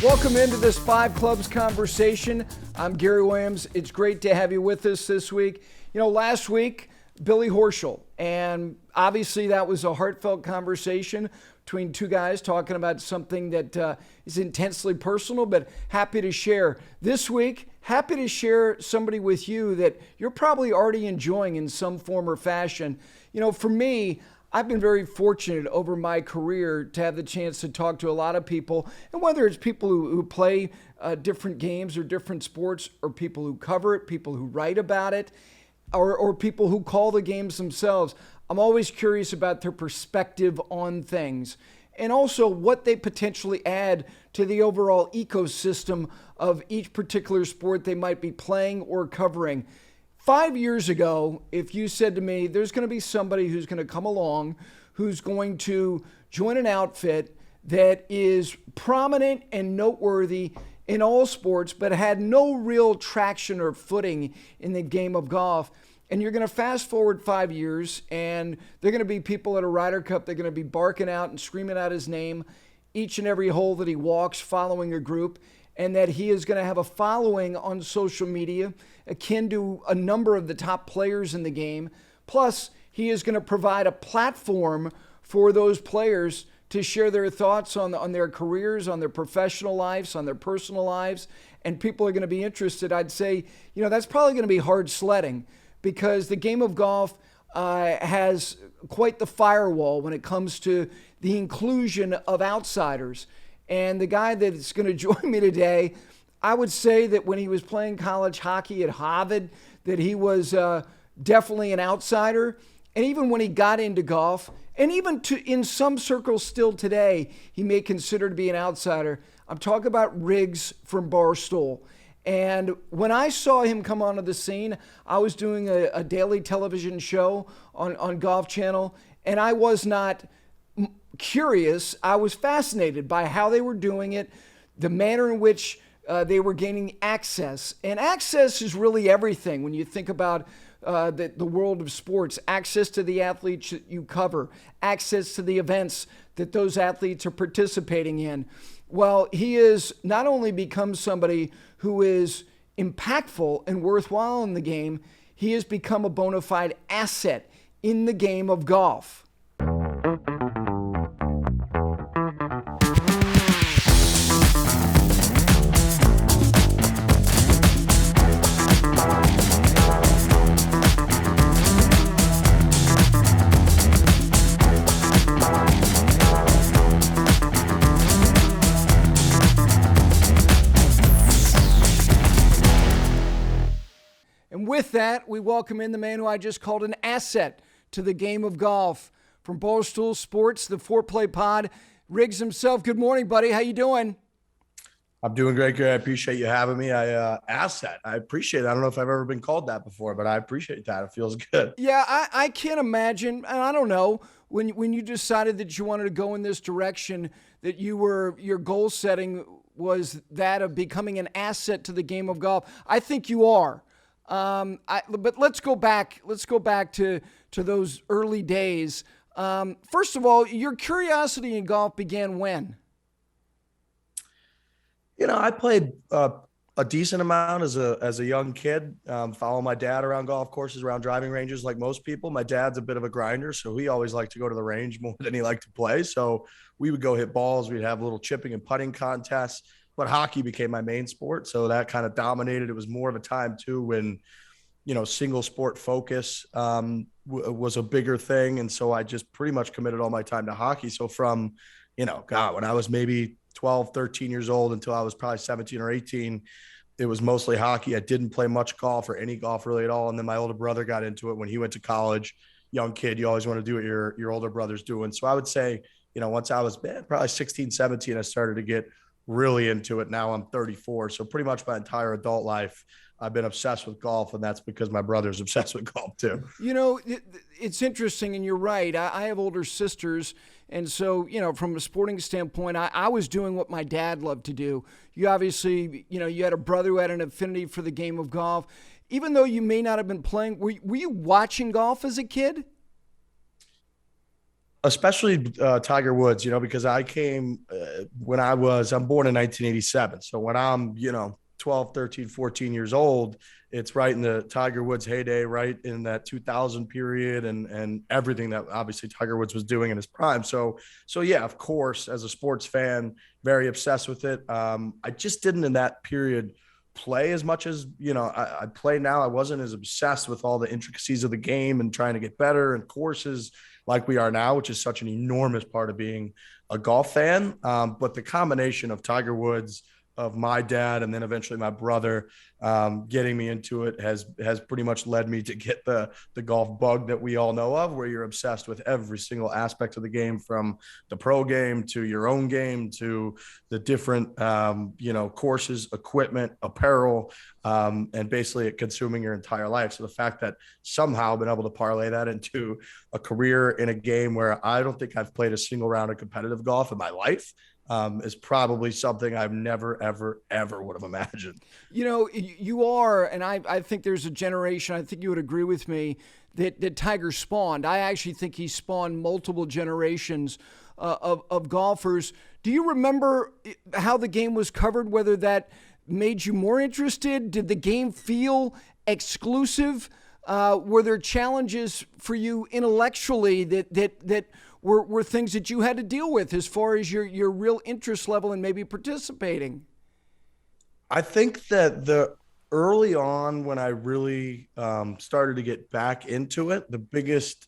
Welcome into this Five Clubs conversation. I'm Gary Williams. It's great to have you with us this week. You know, last week, Billy Horschel, and obviously that was a heartfelt conversation between two guys talking about something that is intensely personal, but happy to share. This week, happy to share somebody with you that you're probably already enjoying in some form or fashion. You know, for me, I've been very fortunate over my career to have the chance to talk to a lot of people, and whether it's people who play different games or different sports, or people who cover it, people who write about it, or people who call the games themselves, I'm always curious about their perspective on things, and also what they potentially add to the overall ecosystem of each particular sport they might be playing or covering. 5 years ago, if you said to me, there's going to be somebody who's going to come along, who's going to join an outfit that is prominent and noteworthy in all sports, but had no real traction or footing in the game of golf, and you're going to fast forward 5 years, and they're going to be people at a Ryder Cup, they're going to be barking out and screaming out his name each and every hole that he walks, following a group, and that he is going to have a following on social media akin to a number of the top players in the game. Plus, he is going to provide a platform for those players to share their thoughts on their careers, on their professional lives, on their personal lives, and people are going to be interested. I'd say, you know, that's probably going to be hard sledding, because the game of golf has quite the firewall when it comes to the inclusion of outsiders. And the guy that's going to join me today, I would say that when he was playing college hockey at Harvard, that he was definitely an outsider. And even when he got into golf, and even in some circles still today, he may consider to be an outsider. I'm talking about Riggs from Barstool. And when I saw him come onto the scene, I was doing a daily television show on Golf Channel, and I was not curious. I was fascinated by how they were doing it, the manner in which they were gaining access. And access is really everything when you think about the world of sports. Access to the athletes that you cover, access to the events that those athletes are participating in. Well, he has not only become somebody who is impactful and worthwhile in the game, he has become a bona fide asset in the game of golf. With that, we welcome in the man who I just called an asset to the game of golf. From Barstool Sports, the Fore Play Pod, Riggs himself. Good morning, buddy. How you doing? I'm doing great, Gary. I appreciate you having me. Asset. I appreciate it. I don't know if I've ever been called that before, but I appreciate that. It feels good. Yeah, I can't imagine, and I don't know, when you decided that you wanted to go in this direction, that your goal setting was that of becoming an asset to the game of golf. I think you are. But let's go back to those early days. First of all, your curiosity in golf began when? You know, I played a decent amount as a young kid, following my dad around golf courses, around driving ranges like most people. My dad's a bit of a grinder, so he always liked to go to the range more than he liked to play. So we would go hit balls. We'd have little chipping and putting contests. But hockey became my main sport, so that kind of dominated. It was more of a time, too, when, you know, single sport focus was a bigger thing. And so I just pretty much committed all my time to hockey. So from, you know, God, when I was maybe 12, 13 years old until I was probably 17 or 18, it was mostly hockey. I didn't play much golf or any golf really at all. And then my older brother got into it when he went to college. Young kid, you always want to do what your older brother's doing. So I would say, you know, once I was probably 16, 17, I started to get really into it. Now I'm 34. So pretty much my entire adult life, I've been obsessed with golf, and that's because my brother's obsessed with golf too. You know, it's interesting, and you're right. I have older sisters, and so, you know, from a sporting standpoint, I was doing what my dad loved to do. You obviously, you know, you had a brother who had an affinity for the game of golf. Even though you may not have been playing, were you watching golf as a kid? especially Tiger Woods, because I came I'm born in 1987. So when I'm, 12, 13, 14 years old, it's right in the Tiger Woods heyday, right in that 2000 period and everything that obviously Tiger Woods was doing in his prime. So yeah, of course, as a sports fan, very obsessed with it. I just didn't in that period play as much as, I play now. I wasn't as obsessed with all the intricacies of the game and trying to get better and courses like we are now, which is such an enormous part of being a golf fan. But the combination of Tiger Woods, of my dad, and then eventually my brother getting me into it has pretty much led me to get the golf bug that we all know of, where you're obsessed with every single aspect of the game, from the pro game to your own game to the different courses, equipment, apparel, and basically consuming your entire life. So the fact that somehow I've been able to parlay that into a career in a game where I don't think I've played a single round of competitive golf in my life is probably something I've never, ever, ever would have imagined. You are, and I think there's a generation, I think you would agree with me, that Tiger spawned. I actually think he spawned multiple generations of golfers. Do you remember how the game was covered, whether that made you more interested? Did the game feel exclusive? Were there challenges for you intellectually that were things that you had to deal with as far as your real interest level and maybe participating? I think that the early on when I really started to get back into it, the biggest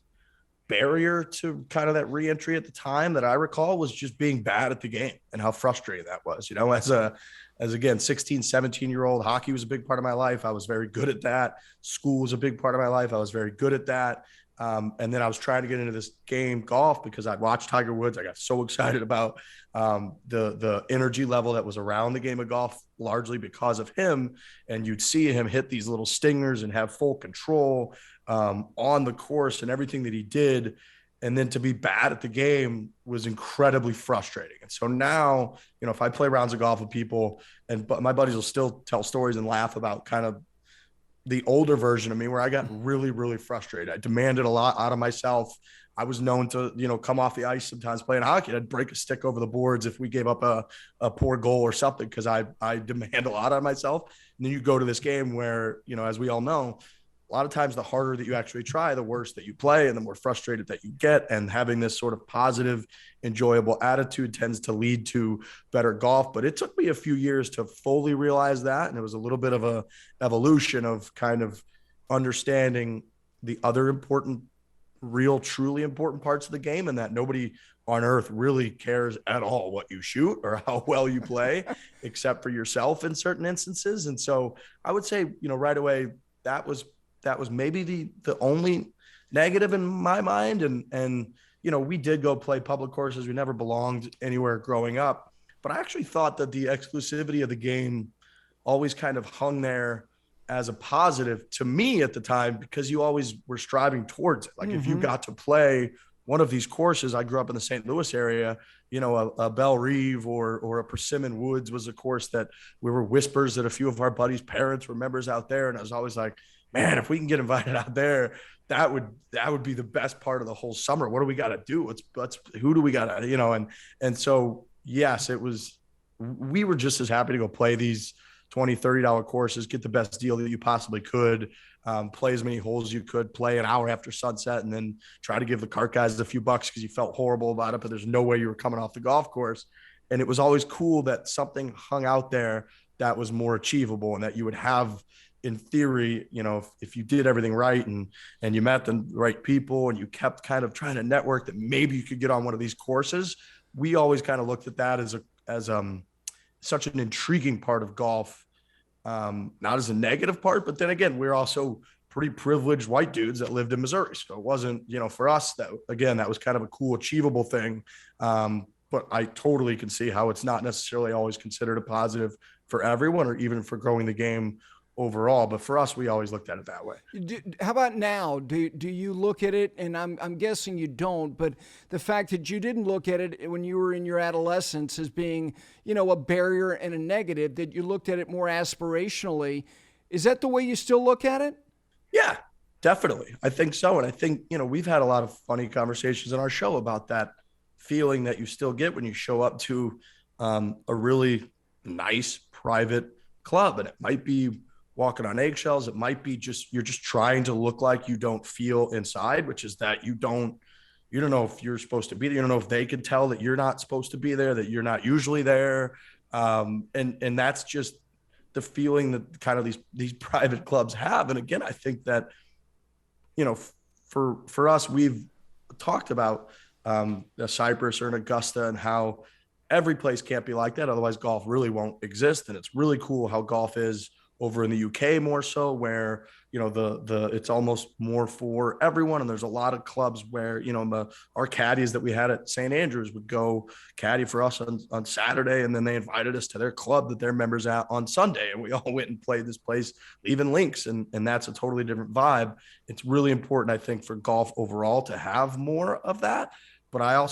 barrier to kind of that reentry at the time that I recall was just being bad at the game and how frustrating that was. As again, 16, 17-year-old, hockey was a big part of my life. I was very good at that. School was a big part of my life. I was very good at that. And then I was trying to get into this game, golf, because I'd watched Tiger Woods. I got so excited about the energy level that was around the game of golf, largely because of him. And you'd see him hit these little stingers and have full control on the course and everything that he did. And then to be bad at the game was incredibly frustrating. And so now, if I play rounds of golf with people, but my buddies will still tell stories and laugh about kind of the older version of me where I got really, really frustrated. I demanded a lot out of myself. I was known to, come off the ice sometimes playing hockey. I'd break a stick over the boards if we gave up a poor goal or something, because I demand a lot out of myself. And then you go to this game where, as we all know, a lot of times the harder that you actually try, the worse that you play and the more frustrated that you get. And having this sort of positive, enjoyable attitude tends to lead to better golf. But it took me a few years to fully realize that. And it was a little bit of a evolution of kind of understanding the other important, real, truly important parts of the game, and that nobody on earth really cares at all what you shoot or how well you play, except for yourself in certain instances. And so I would say, right away, that was maybe the only negative in my mind. And we did go play public courses. We never belonged anywhere growing up, but I actually thought that the exclusivity of the game always kind of hung there as a positive to me at the time, because you always were striving towards it. Like if you got to play one of these courses, I grew up in the St. Louis area, a Belle Reve or a Persimmon Woods was a course that we were whispers that a few of our buddies' parents were members out there. And I was always like, man, if we can get invited out there, that would be the best part of the whole summer. What do we got to do? Who do we got to, and so, yes, we were just as happy to go play these $20, $30 courses, get the best deal that you possibly could, play as many holes as you could, play an hour after sunset, and then try to give the cart guys a few bucks because you felt horrible about it, but there's no way you were coming off the golf course. And it was always cool that something hung out there that was more achievable, and that you would have, in theory, if you did everything right and you met the right people and you kept kind of trying to network, that maybe you could get on one of these courses. We always kind of looked at that as such an intriguing part of golf, not as a negative part, but then again, we're also pretty privileged white dudes that lived in Missouri. So it wasn't, for us, that was kind of a cool, achievable thing. But I totally can see how it's not necessarily always considered a positive for everyone, or even for growing the game overall. But for us, we always looked at it that way. How about now? Do you look at it, and I'm guessing you don't, but the fact that you didn't look at it when you were in your adolescence as being, a barrier and a negative, that you looked at it more aspirationally, is that the way you still look at it? Yeah. Definitely. I think so. And I think, we've had a lot of funny conversations in our show about that feeling that you still get when you show up to a really nice private club. And it might be walking on eggshells. It might be you're just trying to look like you don't feel inside, which is that you don't know if you're supposed to be there. You don't know if they can tell that you're not supposed to be there, that you're not usually there. And that's just the feeling that kind of these private clubs have. And again, I think that, for us, we've talked about the Cyprus or an Augusta and how every place can't be like that. Otherwise, golf really won't exist. And it's really cool how golf is over in the UK more so, where it's almost more for everyone. And there's a lot of clubs where our caddies that we had at St. Andrews would go caddy for us on Saturday, and then they invited us to their club that they're members at on Sunday, and we all went and played this place, leaving links, and that's a totally different vibe. It's really important, I think, for golf overall to have more of that. But I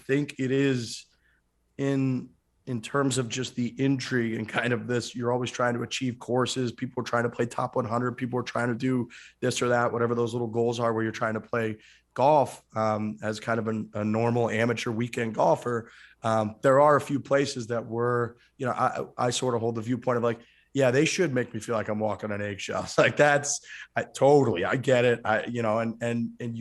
think it is in terms of just the intrigue and kind of this, you're always trying to achieve courses. People are trying to play top 100. People are trying to do this or that, whatever those little goals are, where you're trying to play golf as kind of a normal amateur weekend golfer. There are a few places that I sort of hold the viewpoint of like, yeah, they should make me feel like I'm walking on eggshells. Like I get it. And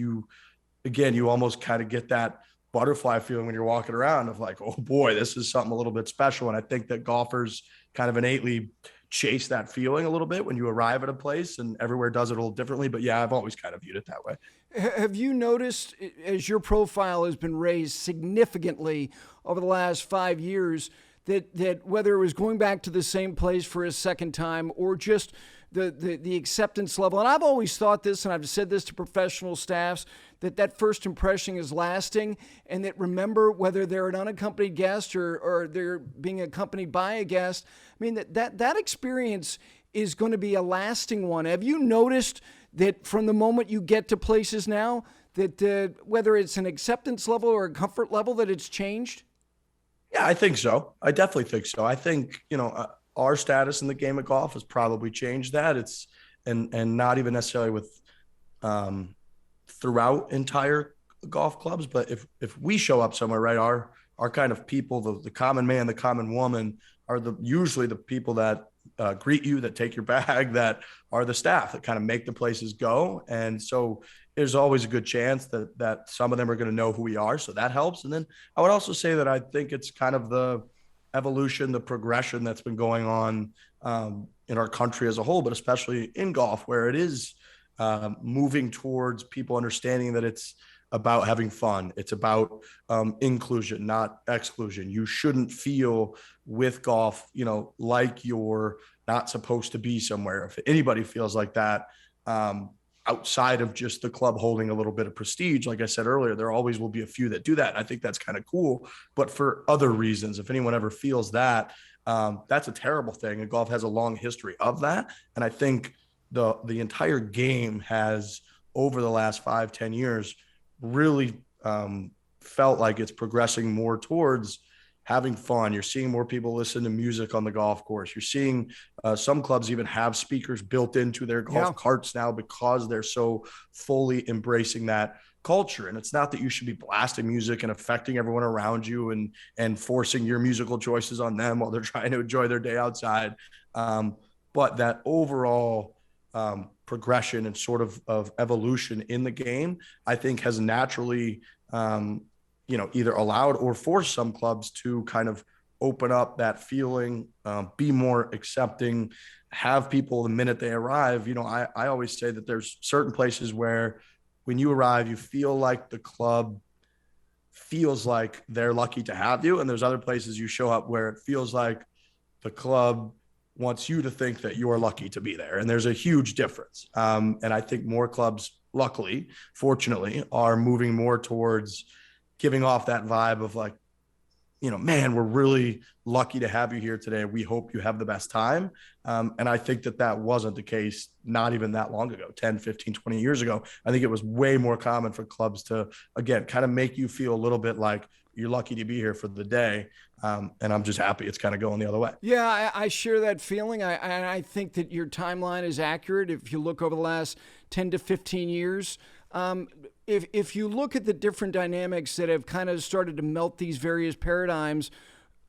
you almost kind of get that butterfly feeling when you're walking around of like, oh boy, this is something a little bit special. And I think that golfers kind of innately chase that feeling a little bit when you arrive at a place, and everywhere does it a little differently. But yeah, I've always kind of viewed it that way. Have you noticed, as your profile has been raised significantly over the last 5 years, that whether it was going back to the same place for a second time or just the acceptance level, and I've always thought this, and I've said this to professional staffs, that first impression is lasting, and that remember, whether they're an unaccompanied guest or they're being accompanied by a guest, I mean, that experience is going to be a lasting one. Have you noticed that from the moment you get to places now, that whether it's an acceptance level or a comfort level, that it's changed? Yeah, I think so. I definitely think so. I think, our status in the game of golf has probably changed that. It's and not even necessarily with throughout entire golf clubs, but if we show up somewhere, right, our kind of people, the common man, the common woman are usually the people that greet you, that take your bag, that are the staff that kind of make the places go. And so there's always a good chance that some of them are going to know who we are. So that helps. And then I would also say that I think it's kind of the evolution, the progression that's been going on in our country as a whole, but especially in golf, where it is moving towards people understanding that it's about having fun. It's about inclusion, not exclusion. You shouldn't feel with golf, like you're not supposed to be somewhere. If anybody feels like that, outside of just the club holding a little bit of prestige, like I said earlier, there always will be a few that do that. I think that's kind of cool, but for other reasons, if anyone ever feels that, that's a terrible thing. And golf has a long history of that. And I think the entire game has, over the last 5-10 years, really felt like it's progressing more towards having fun. You're seeing more people listen to music on the golf course. You're seeing some clubs even have speakers built into their golf carts now, because they're so fully embracing that culture. And it's not that you should be blasting music and affecting everyone around you and forcing your musical choices on them while they're trying to enjoy their day outside. But that overall progression and sort of evolution in the game, I think, has naturally either allowed or forced some clubs to kind of open up that feeling, be more accepting, have people the minute they arrive. I always say that there's certain places where when you arrive, you feel like the club feels like they're lucky to have you. And there's other places you show up where it feels like the club wants you to think that you are lucky to be there. And there's a huge difference. And I think more clubs, luckily, fortunately, are moving more towards giving off that vibe of like, man, we're really lucky to have you here today. We hope you have the best time. And I think that wasn't the case not even that long ago, 10, 15, 20 years ago. I think it was way more common for clubs to, again, kind of make you feel a little bit like you're lucky to be here for the day. And I'm just happy it's kind of going the other way. Yeah, I share that feeling. I think that your timeline is accurate. If you look over the last 10 to 15 years, if you look at the different dynamics that have kind of started to melt these various paradigms,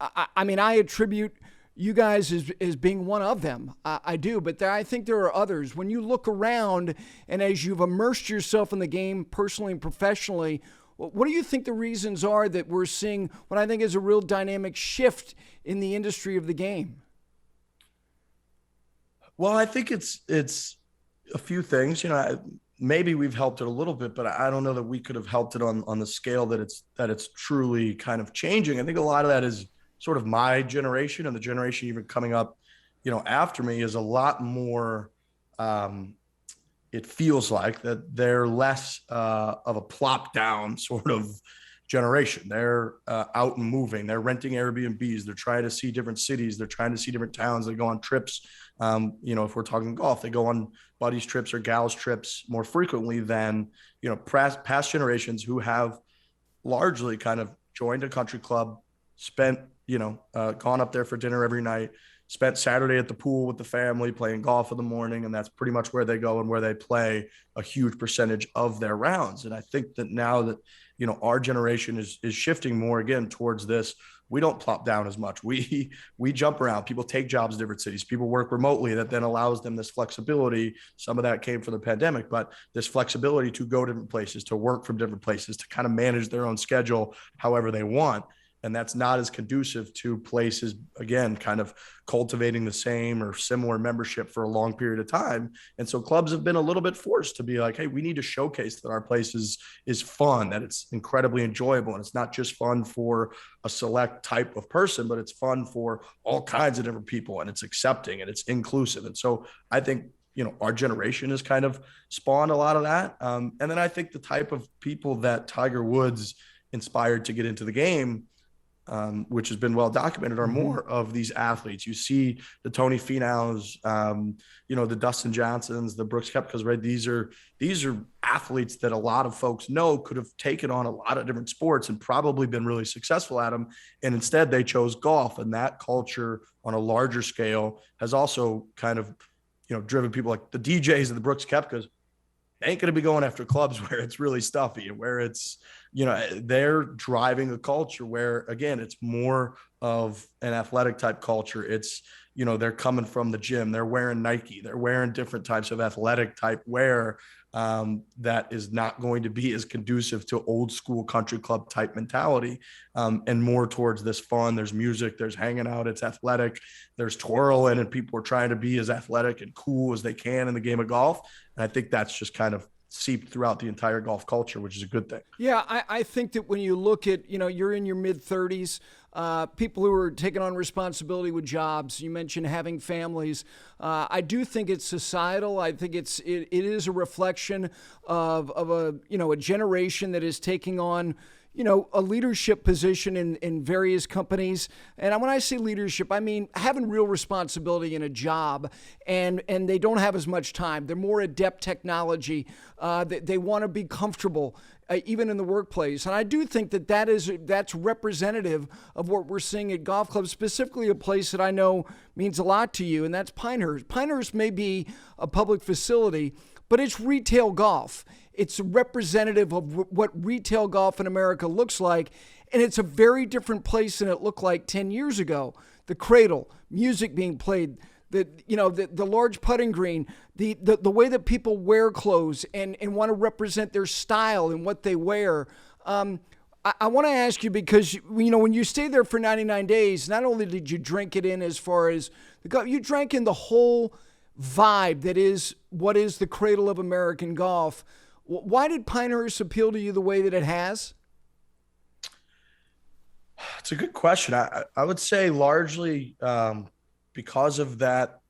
I mean, I attribute you guys as being one of them. I do, but I think there are others. When you look around and as you've immersed yourself in the game personally and professionally, what do you think the reasons are that we're seeing what I think is a real dynamic shift in the industry of the game? Well, I think it's a few things. Maybe we've helped it a little bit, but I don't know that we could have helped it on the scale that it's truly kind of changing. I think a lot of that is sort of my generation, and the generation even coming up, after me, is a lot more. It feels like that they're less of a plop down sort of generation. They're out and moving. They're renting Airbnbs. They're trying to see different cities. They're trying to see different towns. They go on trips. If we're talking golf, they go on buddies trips or gals trips more frequently than, past generations who have largely kind of joined a country club, spent, gone up there for dinner every night, spent Saturday at the pool with the family playing golf in the morning. And that's pretty much where they go and where they play a huge percentage of their rounds. And I think that now that, our generation is shifting more again towards this, we don't plop down as much. We jump around. People take jobs in different cities. People work remotely. That then allows them this flexibility. Some of that came from the pandemic, but this flexibility to go different places, to work from different places, to kind of manage their own schedule however they want. And that's not as conducive to places, again, kind of cultivating the same or similar membership for a long period of time. And so clubs have been a little bit forced to be like, hey, we need to showcase that our place is fun, that it's incredibly enjoyable. And it's not just fun for a select type of person, but it's fun for all kinds of different people, and it's accepting and it's inclusive. And so I think, our generation has kind of spawned a lot of that. And then I think the type of people that Tiger Woods inspired to get into the game, which has been well documented, are more of these athletes. You see the Tony Finau's, the Dustin Johnsons, the Brooks Koepkas, right? These are athletes that a lot of folks know could have taken on a lot of different sports and probably been really successful at them. And instead they chose golf. And that culture on a larger scale has also kind of, driven people like the DJs and the Brooks Koepkas. They ain't going to be going after clubs where it's really stuffy and where it's, they're driving a culture where, again, it's more of an athletic type culture. It's, they're coming from the gym. They're wearing Nike. They're wearing different types of athletic type wear that is not going to be as conducive to old school country club type mentality, and more towards this fun. There's music, there's hanging out, it's athletic, there's twirling, and people are trying to be as athletic and cool as they can in the game of golf. And I think that's just kind of seeped throughout the entire golf culture, which is a good thing. Yeah, I think that when you look at, you're in your mid-30s, people who are taking on responsibility with jobs, you mentioned having families. I do think it's societal. I think it is a reflection of a generation that is taking on, a leadership position in various companies. And when I say leadership, I mean having real responsibility in a job, and they don't have as much time. They're more adept technology. They want to be comfortable, even in the workplace. And I do think that's representative of what we're seeing at golf clubs, specifically a place that I know means a lot to you, and that's Pinehurst. Pinehurst may be a public facility, but it's retail golf. It's representative of what retail golf in America looks like, and it's a very different place than it looked like 10 years ago. The cradle, music being played, the large putting green, the way that people wear clothes and want to represent their style and what they wear. I want to ask you, because when you stay there for 99 days, not only did you drink it in as far as you drank in the whole vibe that is what is the cradle of American golf. Why did Pinehurst appeal to you the way that it has? It's a good question. I would say largely because of that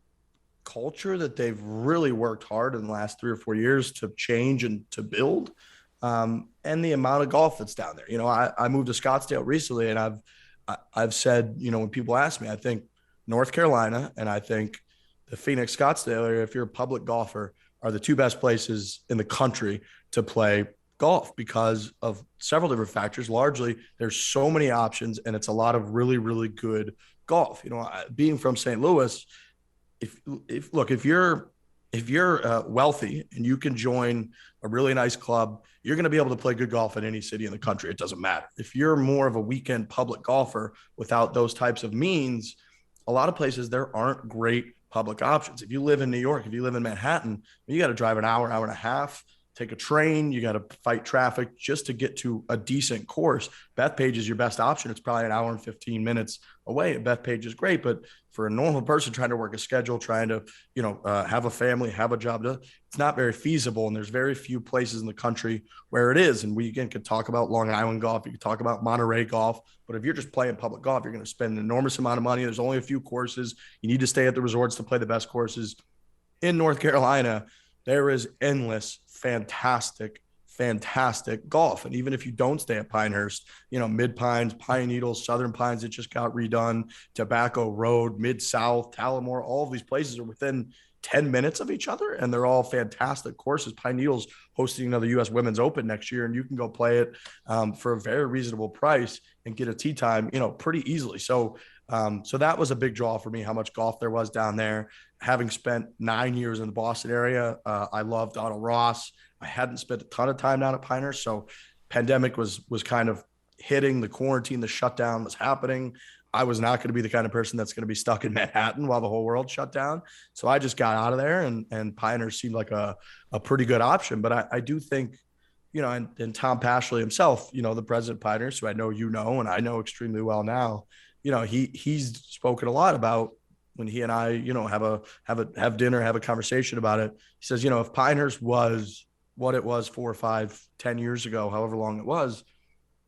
culture that they've really worked hard in the last 3 or 4 years to change and to build, and the amount of golf that's down there. I moved to Scottsdale recently, and I've said, when people ask me, I think North Carolina and I think the Phoenix Scottsdale area, if you're a public golfer, are the two best places in the country to play golf because of several different factors. Largely, there's so many options, and it's a lot of really, really good golf. Being from St. Louis, if you're wealthy and you can join a really nice club, you're going to be able to play good golf in any city in the country. It doesn't matter. If you're more of a weekend public golfer without those types of means, a lot of places there aren't great public options. If you live in New York, if you live in Manhattan, you got to drive an hour, hour and a half, take a train, you got to fight traffic just to get to a decent course. Bethpage is your best option. It's probably an hour and 15 minutes away. Bethpage is great, but for a normal person trying to work a schedule, trying to, have a family, have a job, it's not very feasible. And there's very few places in the country where it is. And we, again, could talk about Long Island golf. You could talk about Monterey golf, but if you're just playing public golf, you're going to spend an enormous amount of money. There's only a few courses. You need to stay at the resorts to play the best courses. In North Carolina, there is endless, fantastic golf. And even if you don't stay at Pinehurst, Mid Pines, Pine Needles, Southern Pines, it just got redone, Tobacco Road, Mid-South, Talamore, all of these places are within 10 minutes of each other, and they're all fantastic courses. Pine Needles hosting another U.S. Women's Open next year, and you can go play it for a very reasonable price and get a tee time, pretty easily. So that was a big draw for me, how much golf there was down there. Having spent 9 years in the Boston area, I loved Donald Ross. I hadn't spent a ton of time down at Pinehurst, so pandemic was kind of hitting, the quarantine, the shutdown was happening. I was not going to be the kind of person that's going to be stuck in Manhattan while the whole world shut down. So I just got out of there, and Pinehurst seemed like a pretty good option. But I do think, and Tom Pashley himself, the president of Pinehurst, who I know and I know extremely well now, he's spoken a lot about when he and I, have dinner, have a conversation about it. He says, if Pinehurst was what it was 4 or 5, 10 years ago, however long it was,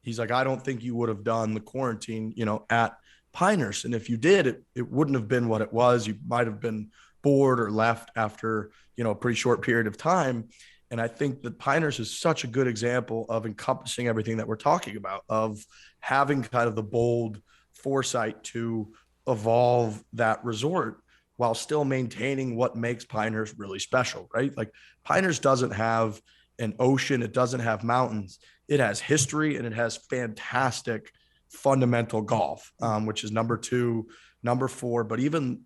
he's like, I don't think you would have done the quarantine, at Pinehurst. And if you did, it wouldn't have been what it was. You might have been bored or left after, a pretty short period of time. And I think that Pinehurst is such a good example of encompassing everything that we're talking about, of having kind of the bold foresight to evolve that resort while still maintaining what makes Pinehurst really special, right? Like Pinehurst doesn't have an ocean. It doesn't have mountains. It has history, and it has fantastic fundamental golf, which is number 2, number 4. But even,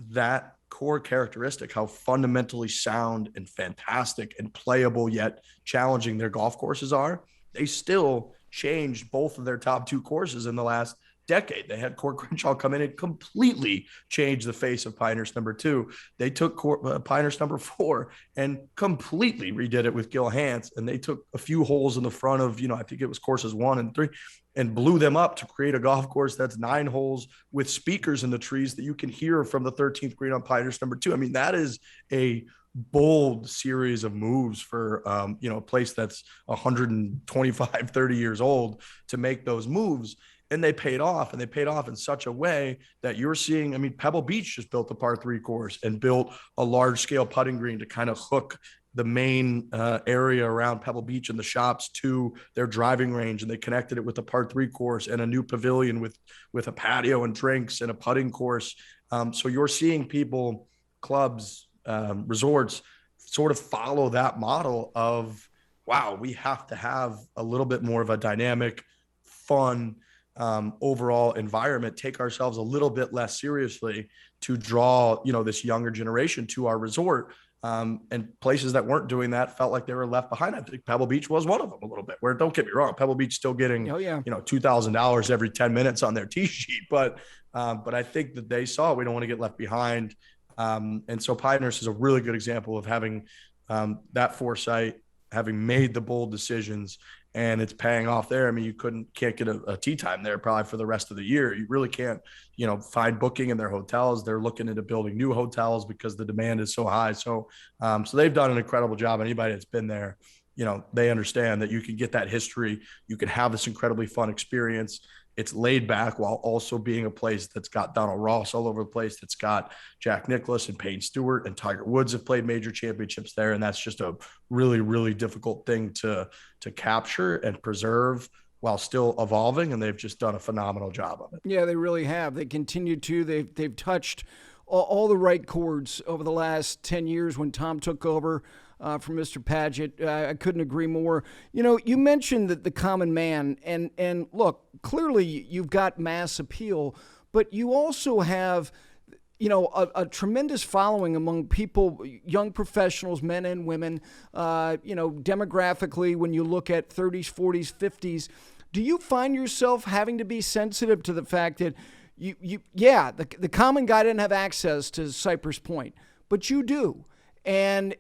that core characteristic, how fundamentally sound and fantastic and playable yet challenging their golf courses are, they still changed both of their top 2 courses in the last decade. They had Court Crenshaw come in and completely change the face of Pinehurst number 2. They took Pinehurst number 4 and completely redid it with Gil Hanse. And they took a few holes in the front of, I think it was courses 1 and 3, and blew them up to create a golf course that's 9 holes with speakers in the trees that you can hear from the 13th green on Pinehurst number 2. I mean, that is a bold series of moves for, a place that's 125, 30 years old to make those moves. And they paid off, and they paid off in such a way that you're seeing, Pebble Beach just built a par 3 course and built a large scale putting green to kind of hook the main area around Pebble Beach and the shops to their driving range. And they connected it with a par 3 course and a new pavilion with a patio and drinks and a putting course. So you're seeing people, clubs, resorts sort of follow that model of, wow, we have to have a little bit more of a dynamic, fun, overall environment, take ourselves a little bit less seriously to draw, this younger generation to our resort. And places that weren't doing that felt like they were left behind. I think Pebble Beach was one of them a little bit, where, don't get me wrong, Pebble Beach still getting, $2,000 every 10 minutes on their tee sheet. But I think that they saw, we don't want to get left behind. And so Pinehurst is a really good example of having that foresight, having made the bold decisions, and it's paying off there. You can't get a tee time there probably for the rest of the year. You really can't, find booking in their hotels. They're looking into building new hotels because the demand is so high. So they've done an incredible job. Anybody that's been there, they understand that you can get that history. You can have this incredibly fun experience. It's laid back while also being a place that's got Donald Ross all over the place. That's got Jack Nicklaus and Payne Stewart and Tiger Woods have played major championships there. And that's just a really, really difficult thing to capture and preserve while still evolving. And they've just done a phenomenal job of it. Yeah, they really have. They continue to. They've touched all the right chords over the last 10 years when Tom took over. from Mr. Paget. I couldn't agree more. You know, you mentioned that the common man, and look, clearly you've got mass appeal, but you also have, you know, a tremendous following among people, young professionals, men and women, you know, demographically, when you look at 30s, 40s, 50s. Do you find yourself having to be sensitive to the fact that the common guy didn't have access to Cypress Point, but you do? And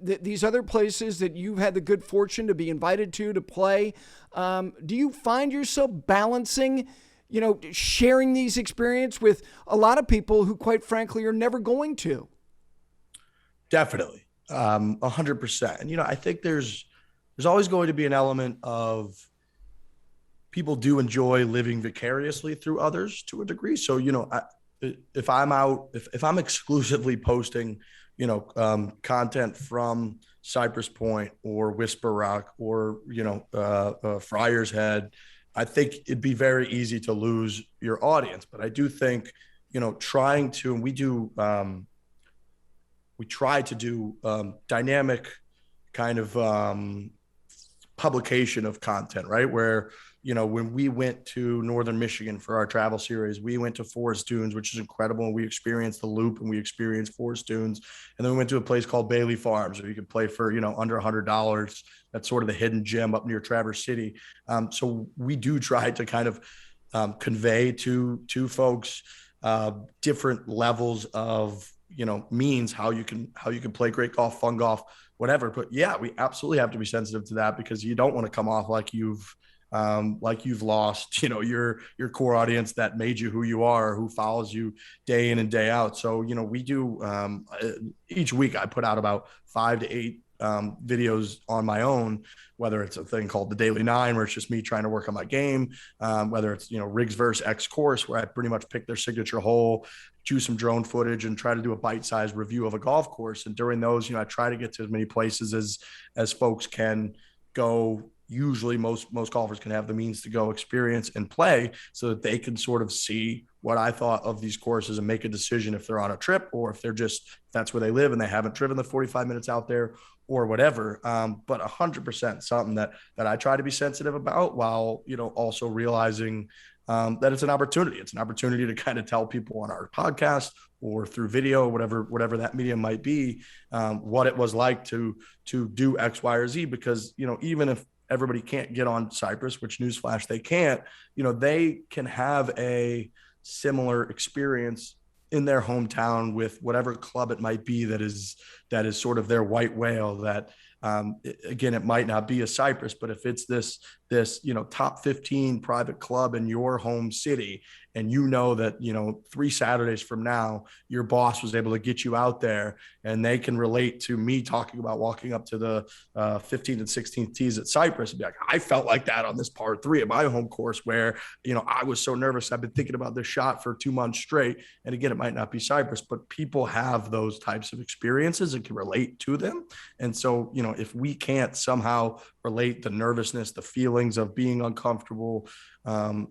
these other places that you've had the good fortune to be invited to play, do you find yourself balancing, you know, sharing these experiences with a lot of people who, quite frankly, are never going to? Definitely. 100%. And, you know, I think there's always going to be an element of people do enjoy living vicariously through others to a degree. So, you know, if I'm exclusively posting, you know, content from Cypress Point or Whisper Rock or, you know, Friar's Head, I think it'd be very easy to lose your audience. But I do think, you know, we try to do dynamic kind of publication of content, right? Where, you know, when we went to Northern Michigan for our travel series, we went to Forest Dunes, which is incredible. And we experienced the Loop and we experienced Forest Dunes. And then we went to a place called Bailey Farms where you could play for, you know, under $100. That's sort of the hidden gem up near Traverse City. So we do try to kind of convey to folks different levels of, you know, means how you can play great golf, fun golf, whatever. But yeah, we absolutely have to be sensitive to that because you don't want to come off like you've lost, you know, your core audience that made you who you are, who follows you day in and day out. So, you know, we do each week I put out about 5 to 8 videos on my own, whether it's a thing called the Daily Nine, where it's just me trying to work on my game, whether it's, you know, Riggs versus X course, where I pretty much pick their signature hole, do some drone footage and try to do a bite-sized review of a golf course. And during those, you know, I try to get to as many places as folks can go. Usually most golfers can have the means to go experience and play so that they can sort of see what I thought of these courses and make a decision if they're on a trip or if that's where they live and they haven't driven the 45 minutes out there or whatever. But 100% something that I try to be sensitive about while, you know, also realizing that it's an opportunity. It's an opportunity to kind of tell people on our podcast or through video, whatever that medium might be, what it was like to do X, Y, or Z, because, you know, even if everybody can't get on Cypress, which newsflash, they can't, you know, they can have a similar experience in their hometown with whatever club it might be that is sort of their white whale that, again, it might not be a Cypress, but if it's this, you know, top 15 private club in your home city, and you know that, you know, 3 Saturdays from now, your boss was able to get you out there and they can relate to me talking about walking up to the 15th and 16th tees at Cypress and be like, I felt like that on this par 3 at my home course where, you know, I was so nervous. I've been thinking about this shot for 2 months straight. And again, it might not be Cypress, but people have those types of experiences and can relate to them. And so, you know, if we can't somehow relate the nervousness, the feelings of being uncomfortable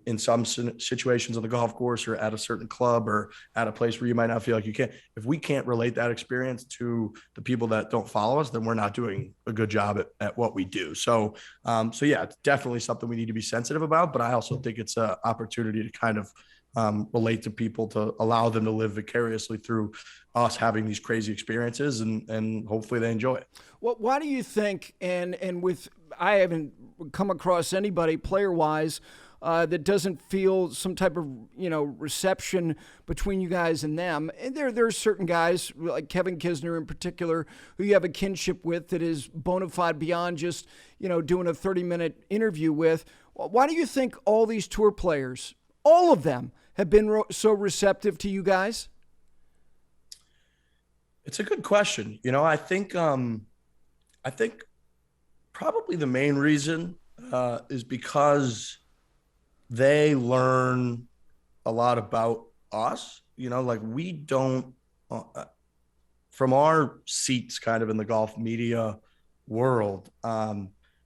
in some situations on the golf course or at a certain club or at a place where you might not feel like you can, if we can't relate that experience to the people that don't follow us, then we're not doing a good job at what we do. So yeah, it's definitely something we need to be sensitive about, but I also think it's an opportunity to kind of relate to people, to allow them to live vicariously through us having these crazy experiences, and hopefully they enjoy it. Well, why do you think, and with, I haven't come across anybody player-wise that doesn't feel some type of, you know, reception between you guys and them. And there are certain guys like Kevin Kisner in particular who you have a kinship with that is bona fide beyond just, you know, doing a 30-minute interview with. Why do you think all these tour players, all of them, have been so receptive to you guys? It's a good question. You know, I think probably the main reason is because they learn a lot about us. You know, like we don't, from our seats kind of in the golf media world,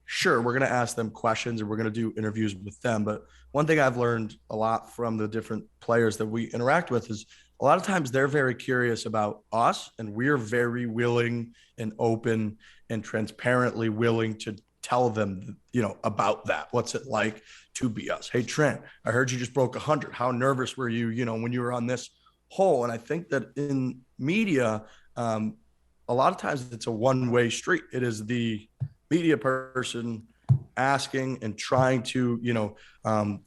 sure, we're going to ask them questions and we're going to do interviews with them. But one thing I've learned a lot from the different players that we interact with is a lot of times they're very curious about us, and we're very willing and open and transparently willing to tell them, about that. What's it like to be us? Hey, Trent, I heard you just broke 100. How nervous were you, when you were on this hole? And I think that in media, a lot of times it's a one-way street. It is the media person asking and trying to,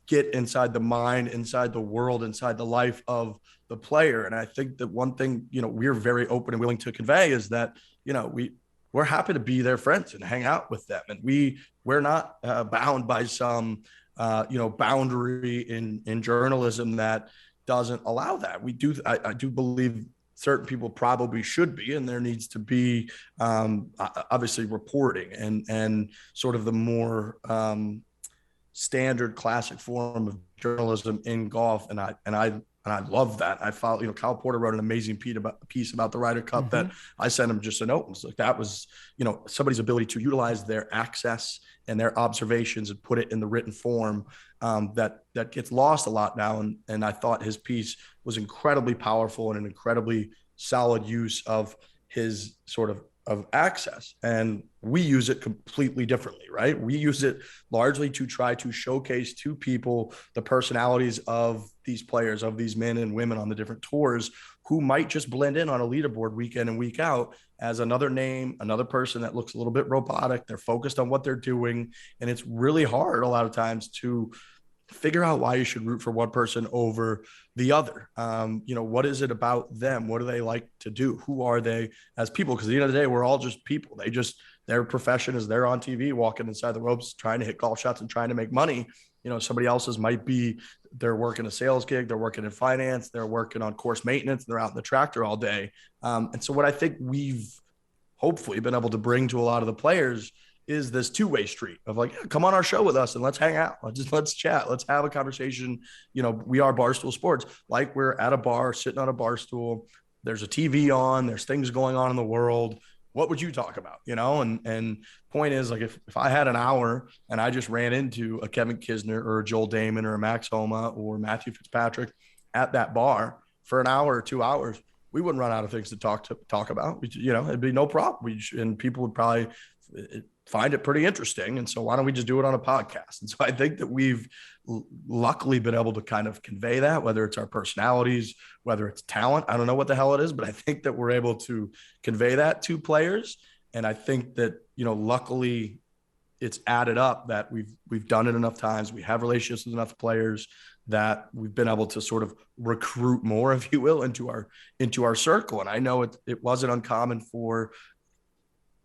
get inside the mind, inside the world, inside the life of the player. And I think that one thing, we're very open and willing to convey is that, we're happy to be their friends and hang out with them. And we're not bound by some, boundary in journalism that doesn't allow that. I do believe certain people probably should be, and there needs to be obviously reporting and sort of the more standard classic form of journalism in golf. And I love that. I follow, Kyle Porter wrote an amazing piece about the Ryder Cup that I sent him just a note. It's like, that was, somebody's ability to utilize their access and their observations and put it in the written form that gets lost a lot now. And I thought his piece was incredibly powerful and an incredibly solid use of his sort of access. And we use it completely differently, right? We use it largely to try to showcase to people the personalities of these players, of these men and women on the different tours, who might just blend in on a leaderboard week in and week out as another name, another person that looks a little bit robotic. They're focused on what they're doing. And it's really hard a lot of times to figure out why you should root for one person over the other. What is it about them? What do they like to do? Who are they as people? Because at the end of the day, we're all just people. Their profession is they're on TV, walking inside the ropes, trying to hit golf shots and trying to make money. Somebody else's might be they're working a sales gig, they're working in finance, they're working on course maintenance, they're out in the tractor all day. And so what I think we've hopefully been able to bring to a lot of the players is this two-way street of like, yeah, come on our show with us and let's hang out. Let's chat. Let's have a conversation. We are Barstool Sports. Like, we're at a bar, sitting on a bar stool. There's a TV on, there's things going on in the world. What would you talk about? And point is, like, if I had an hour and I just ran into a Kevin Kisner or a Joel Damon or a Max Homa or Matthew Fitzpatrick at that bar for an hour or 2 hours, we wouldn't run out of things to talk about. It'd be no problem. And people would probably find it pretty interesting. And so why don't we just do it on a podcast? And so I think that we've luckily been able to kind of convey that, whether it's our personalities, whether it's talent, I don't know what the hell it is, but I think that we're able to convey that to players. And I think that, luckily it's added up that we've done it enough times. We have relationships with enough players that we've been able to sort of recruit more, if you will, into our circle. And I know it wasn't uncommon for,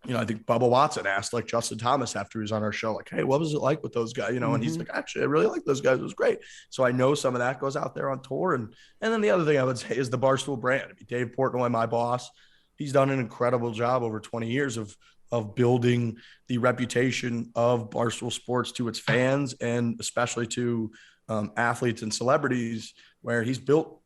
I think Bubba Watson asked like Justin Thomas after he was on our show, like, hey, what was it like with those guys? And he's like, actually, I really like those guys. It was great. So I know some of that goes out there on tour. And then the other thing I would say is the Barstool brand. I mean, Dave Portnoy, my boss, he's done an incredible job over 20 years of building the reputation of Barstool Sports to its fans and especially to athletes and celebrities, where he's built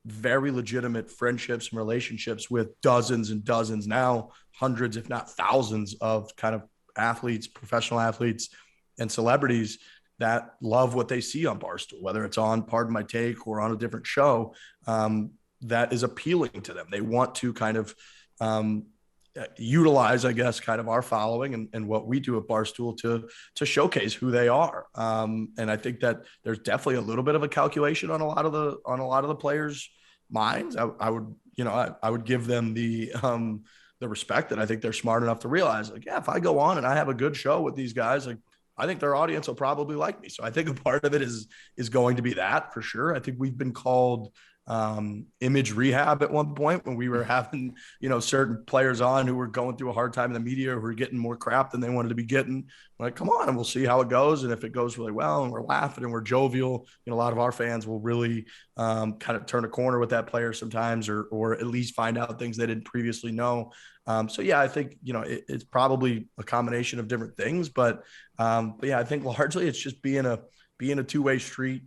very legitimate friendships and relationships with dozens and dozens, now hundreds, if not thousands of kind of athletes, professional athletes and celebrities that love what they see on Barstool, whether it's on Pardon My Take or on a different show, that is appealing to them. They want to kind of utilize, I guess, kind of our following and what we do at Barstool to showcase who they are. And I think that there's definitely a little bit of a calculation on a lot of the players' minds. I would give them the respect that I think they're smart enough to realize, like, yeah, if I go on and I have a good show with these guys, like, I think their audience will probably like me. So I think a part of it is going to be that, for sure. I think we've been called image rehab at one point when we were having, certain players on who were going through a hard time in the media, who were getting more crap than they wanted to be getting. We're like, come on, and we'll see how it goes. And if it goes really well and we're laughing and we're jovial, a lot of our fans will really kind of turn a corner with that player sometimes, or at least find out things they didn't previously know. So yeah, I think, it's probably a combination of different things, but yeah, I think largely it's just being a two-way street,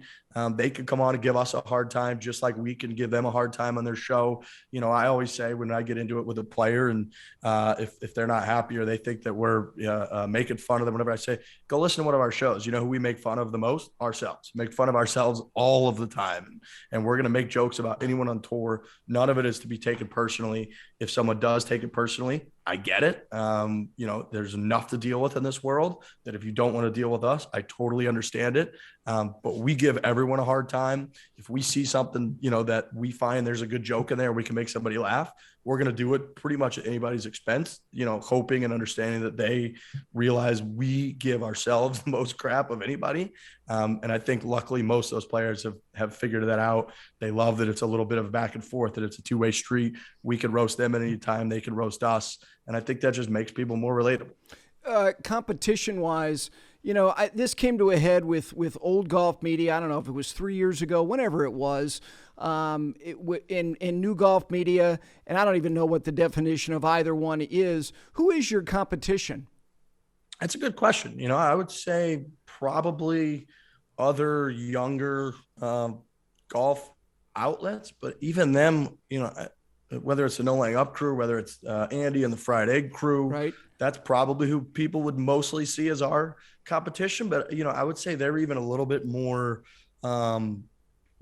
They could come on and give us a hard time, just like we can give them a hard time on their show. I always say when I get into it with a player, and if they're not happy or they think that we're making fun of them, whenever I say, go listen to one of our shows, who we make fun of the most? Ourselves. Make fun of ourselves all of the time. And we're going to make jokes about anyone on tour. None of it is to be taken personally. If someone does take it personally, I get it. There's enough to deal with in this world that if you don't want to deal with us, I totally understand it. But we give everyone a hard time. If we see something, that we find there's a good joke in there, we can make somebody laugh, we're going to do it pretty much at anybody's expense, hoping and understanding that they realize we give ourselves the most crap of anybody. And I think luckily most of those players have figured that out. They love that it's a little bit of back and forth, that it's a two-way street. We can roast them at any time. They can roast us. And I think that just makes people more relatable. Competition-wise, this came to a head with old golf media. I don't know if it was 3 years ago, whenever it was, in new golf media, and I don't even know what the definition of either one is. Who is your competition? That's a good question. I would say probably other younger golf outlets, but even them, whether it's the No Laying Up crew, whether it's Andy and the Fried Egg crew, right? That's probably who people would mostly see as our competition. But, I would say they're even a little bit more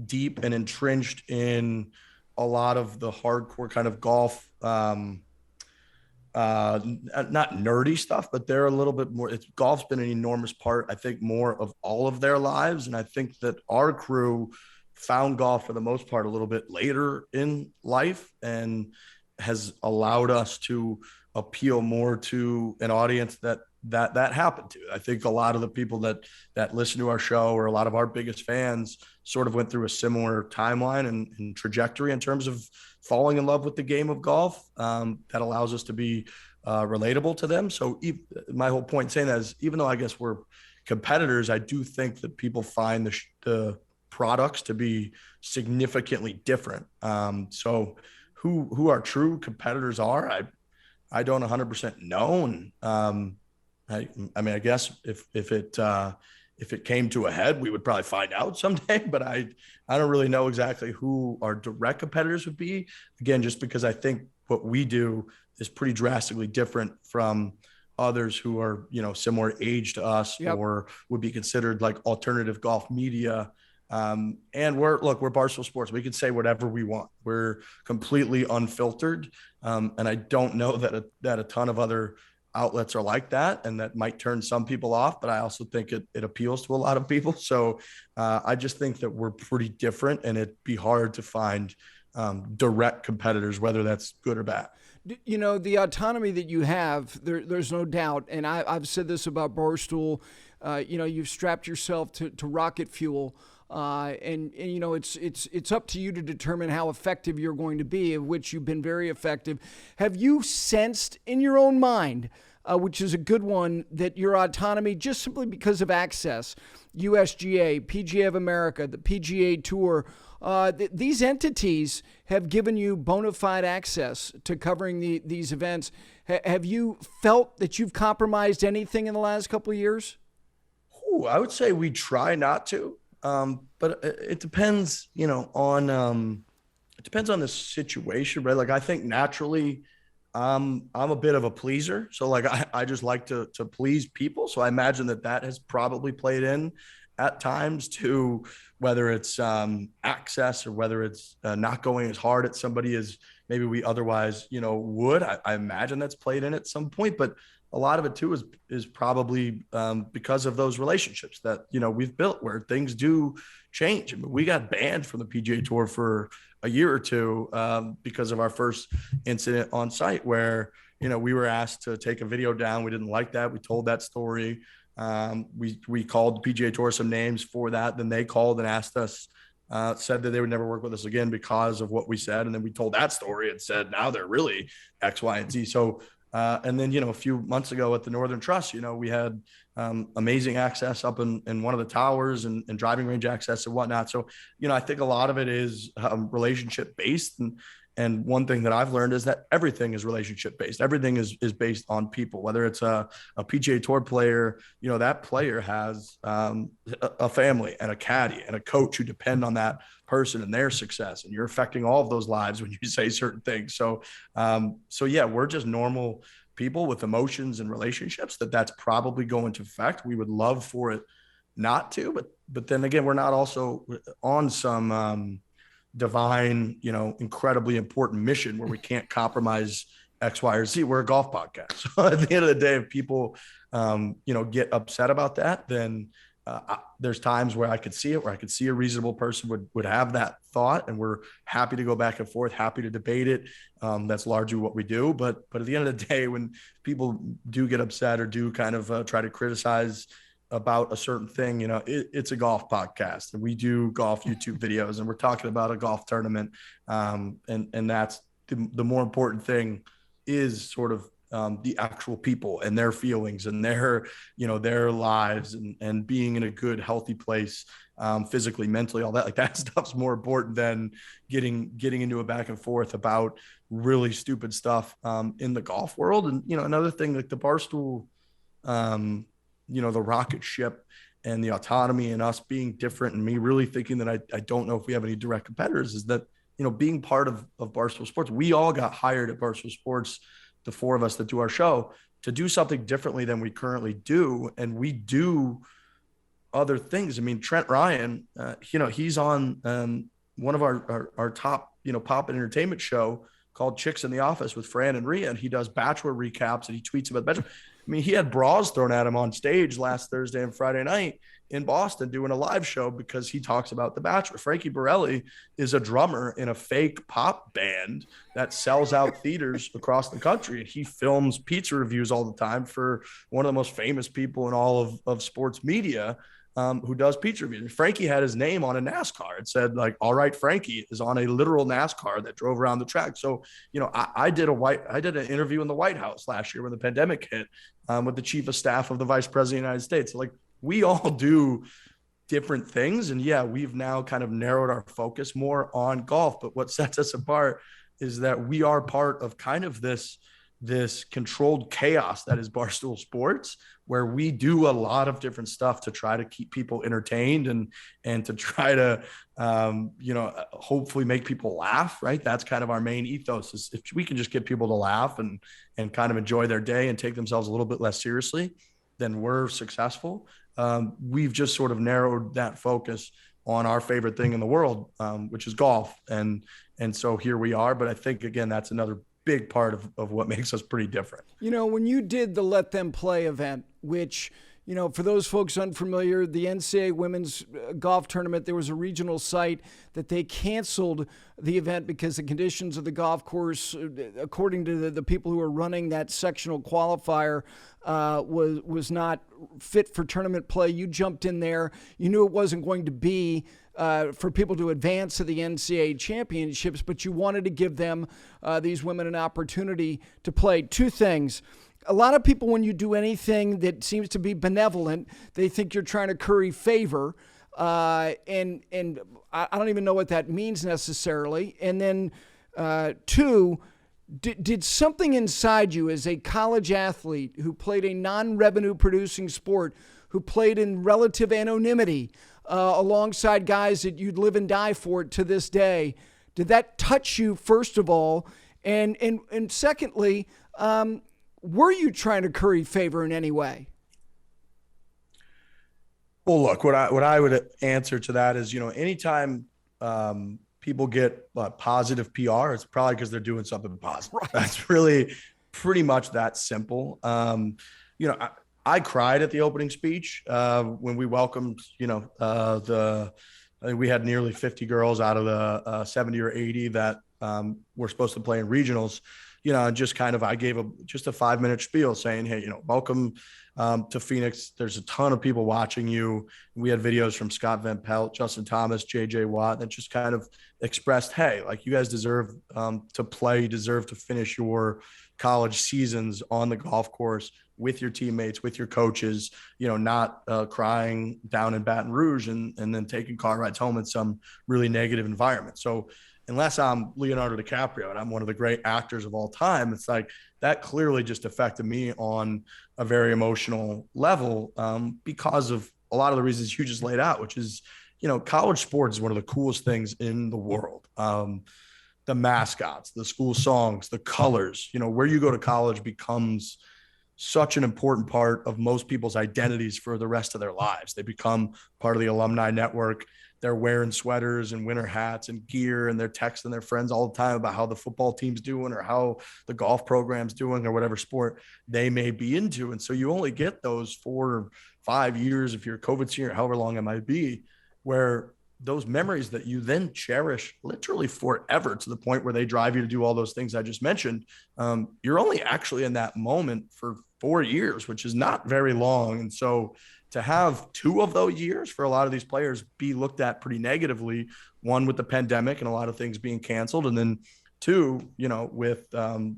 deep and entrenched in a lot of the hardcore kind of golf, not nerdy stuff, but they're a little bit more. Golf's been an enormous part, I think, more of all of their lives. And I think that our crew found golf for the most part a little bit later in life and has allowed us to appeal more to an audience that happened to. I think a lot of the people that listen to our show, or a lot of our biggest fans, sort of went through a similar timeline and trajectory in terms of falling in love with the game of golf. That allows us to be relatable to them. So my whole point in saying that is, even though I guess we're competitors, I do think that people find the products to be significantly different. So who our true competitors are, I don't 100% know. And I guess if it came to a head, we would probably find out someday, but I don't really know exactly who our direct competitors would be. Again, just because I think what we do is pretty drastically different from others who are, similar age to us. Yep. Or would be considered like alternative golf media. And we're Barstool Sports. We can say whatever we want. We're completely unfiltered. And I don't know that a ton of other outlets are like that, and that might turn some people off, but I also think it appeals to a lot of people. So I just think that we're pretty different, and it'd be hard to find direct competitors, whether that's good or bad. The autonomy that you have, there's no doubt. And I've said this about Barstool, you've strapped yourself to rocket fuel. And it's up to you to determine how effective you're going to be, of which you've been very effective. Have you sensed in your own mind, which is a good one, that your autonomy, just simply because of access, USGA, PGA of America, the PGA Tour, these entities have given you bona fide access to covering these events. Have you felt that you've compromised anything in the last couple of years? I would say we try not to. But it depends, on the situation, right? Like, I think naturally, I'm a bit of a pleaser. So like, I just like to please people. So I imagine that has probably played in at times to whether it's access, or whether it's not going as hard at somebody as maybe we otherwise, would. I imagine that's played in at some point, but a lot of it too is probably because of those relationships that, we've built, where things do change. I mean, we got banned from the PGA Tour for a year or two because of our first incident on site where, we were asked to take a video down. We didn't like that. We told that story. We called the PGA Tour some names for that. Then they called and asked us, said that they would never work with us again because of what we said. And then we told that story and said, now they're really X, Y, and Z. So, and then, a few months ago at the Northern Trust, we had amazing access up in one of the towers and driving range access and whatnot. So, I think a lot of it is relationship based. And one thing that I've learned is that everything is relationship based. Everything is based on people, whether it's a PGA Tour player, that player has a family and a caddy and a coach who depend on that person and their success. And you're affecting all of those lives when you say certain things. So yeah, we're just normal people with emotions and relationships that's probably going to affect. We would love for it not to, but then again, we're not also on some divine, incredibly important mission where we can't compromise X, Y, or Z. We're a golf podcast. So at the end of the day, if people, get upset about that, then there's times where I could see it, where I could see a reasonable person would have that thought, and we're happy to go back and forth, happy to debate it. That's largely what we do. But at the end of the day, when people do get upset or do kind of try to criticize about a certain thing, it's a golf podcast, and we do golf YouTube videos, and we're talking about a golf tournament. And that's the more important thing is sort of the actual people and their feelings and their lives and being in a good, healthy place, physically, mentally, all that. Like, that stuff's more important than getting into a back and forth about really stupid stuff in the golf world. And, another thing, like the Barstool, the rocket ship and the autonomy and us being different, and me really thinking that I don't know if we have any direct competitors, is that, being part of Barstool Sports, we all got hired at Barstool Sports, the four of us that do our show, to do something differently than we currently do. And we do other things. I mean, Trent Ryan, he's on one of our top, pop entertainment show called Chicks in the Office with Fran and Rhea, and he does Bachelor recaps and he tweets about the Bachelor. I mean, he had bras thrown at him on stage last Thursday and Friday night in Boston doing a live show because he talks about The Bachelor. Frankie Borelli is a drummer in a fake pop band that sells out theaters across the country. And he films pizza reviews all the time for one of the most famous people in all of sports media, who does pizza reviews. Frankie had his name on a NASCAR. It said, like, "All right, Frankie" is on a literal NASCAR that drove around the track. So, I did an interview in the White House last year when the pandemic hit, with the chief of staff of the vice president of the United States. So, like, we all do different things. And yeah, we've now kind of narrowed our focus more on golf. But what sets us apart is that we are part of kind of this controlled chaos that is Barstool Sports, where we do a lot of different stuff to try to keep people entertained and to try to, hopefully make people laugh, right? That's kind of our main ethos, is if we can just get people to laugh and kind of enjoy their day and take themselves a little bit less seriously, then we're successful. We've just sort of narrowed that focus on our favorite thing in the world, which is golf. And so here we are. But I think, again, that's another big part of what makes us pretty different. When you did the Let Them Play event, which, for those folks unfamiliar, the NCAA women's golf tournament, there was a regional site that they canceled the event because the conditions of the golf course, according to the people who were running that sectional qualifier, was not fit for tournament play. You jumped in there. You knew it wasn't going to be for people to advance to the NCAA championships, but you wanted to give them, these women, an opportunity to play. Two things. A lot of people, when you do anything that seems to be benevolent, they think you're trying to curry favor. And I don't even know what that means necessarily. And then two, did something inside you as a college athlete who played a non-revenue producing sport, who played in relative anonymity, alongside guys that you'd live and die for to this day, did that touch you, first of all? And secondly, were you trying to curry favor in any way? Well, look, what I would answer to that is, anytime people get positive PR, it's probably because they're doing something positive. Right. That's really pretty much that simple. I cried at the opening speech when we welcomed, I think we had nearly 50 girls out of the 70 or 80 that were supposed to play in regionals. And just kind of, I gave a 5-minute spiel saying, hey, welcome to Phoenix. There's a ton of people watching you. We had videos from Scott Van Pelt, Justin Thomas, JJ Watt, that just kind of expressed, hey, like, you guys deserve to play, deserve to finish your college seasons on the golf course with your teammates, with your coaches, not crying down in Baton Rouge and then taking car rides home in some really negative environment. So, unless I'm Leonardo DiCaprio and I'm one of the great actors of all time, it's like that clearly just affected me on a very emotional level, because of a lot of the reasons you just laid out, which is, college sports is one of the coolest things in the world. The mascots, the school songs, the colors, where you go to college becomes such an important part of most people's identities for the rest of their lives. They become part of the alumni network. They're wearing sweaters and winter hats and gear, and they're texting their friends all the time about how the football team's doing or how the golf program's doing or whatever sport they may be into. And so you only get those 4 or 5 years if you're a COVID senior, however long it might be, where those memories that you then cherish literally forever, to the point where they drive you to do all those things I just mentioned. You're only actually in that moment for 4 years, which is not very long. And so to have 2 of those years for a lot of these players be looked at pretty negatively, one with the pandemic and a lot of things being canceled, and then 2, with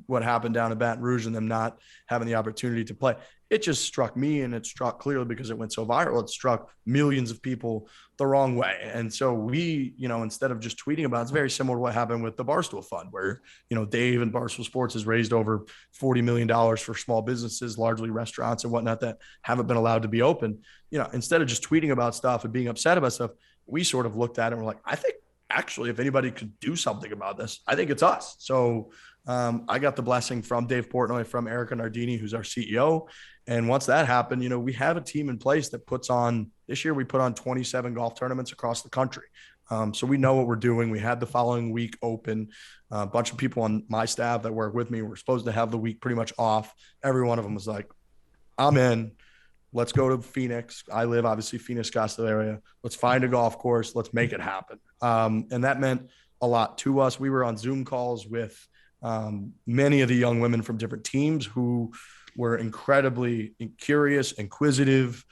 what happened down in Baton Rouge and them not having the opportunity to play. It just struck me, and it struck clearly because it went so viral. It struck millions of people the wrong way. And so we, instead of just tweeting about it, it's very similar to what happened with the Barstool Fund, where, Dave and Barstool Sports has raised over $40 million for small businesses, largely restaurants and whatnot, that haven't been allowed to be open. Instead of just tweeting about stuff and being upset about stuff, we sort of looked at it and we're like, I think actually, if anybody could do something about this, I think it's us. So I got the blessing from Dave Portnoy, from Erica Nardini, who's our CEO. And once that happened, we have a team in place that puts on, this year we put on 27 golf tournaments across the country. So we know what we're doing. We had the following week open. A bunch of people on my staff that work with me were supposed to have the week pretty much off. Every one of them was like, I'm in. Let's go to Phoenix. I live, obviously, Phoenix, Scottsdale area. Let's find a golf course. Let's make it happen. And that meant a lot to us. We were on Zoom calls with many of the young women from different teams who were incredibly curious, inquisitive.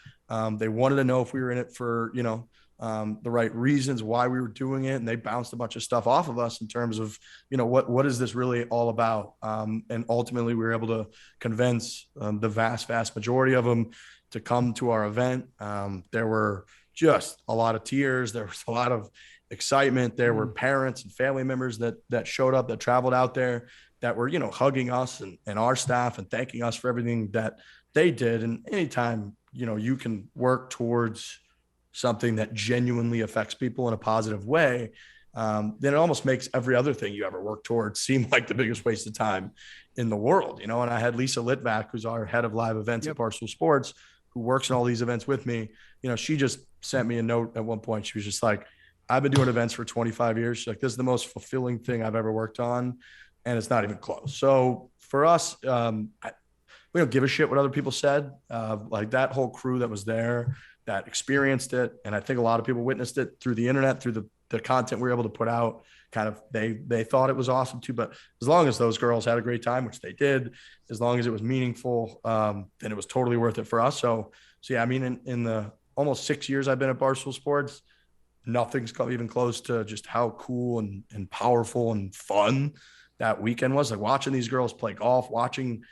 They wanted to know if we were in it for, the right reasons, why we were doing it. And they bounced a bunch of stuff off of us in terms of, what is this really all about? And ultimately we were able to convince the vast majority of them to come to our event. There were just a lot of tears. There was a lot of excitement. There were parents and family members that showed up, that traveled out there, that were, hugging us and our staff and thanking us for everything that they did. And anytime, you can work towards something that genuinely affects people in a positive way, then it almost makes every other thing you ever work towards seem like the biggest waste of time in the world. And I had Lisa Litvak, who's our head of live events at Barstool Sports, who works in all these events with me. She just sent me a note at one point. She was just like, I've been doing events for 25 years. She's like, this is the most fulfilling thing I've ever worked on. And it's not even close. So for us, we don't give a shit what other people said. Like that whole crew that was there, that experienced it. And I think a lot of people witnessed it through the internet, through the content we were able to put out. Kind of, they thought it was awesome too. But as long as those girls had a great time, which they did, as long as it was meaningful, then it was totally worth it for us. So yeah, I mean, in the almost 6 years I've been at Barstool Sports, nothing's even close to just how cool and powerful and fun that weekend was. Like watching these girls play golf, watching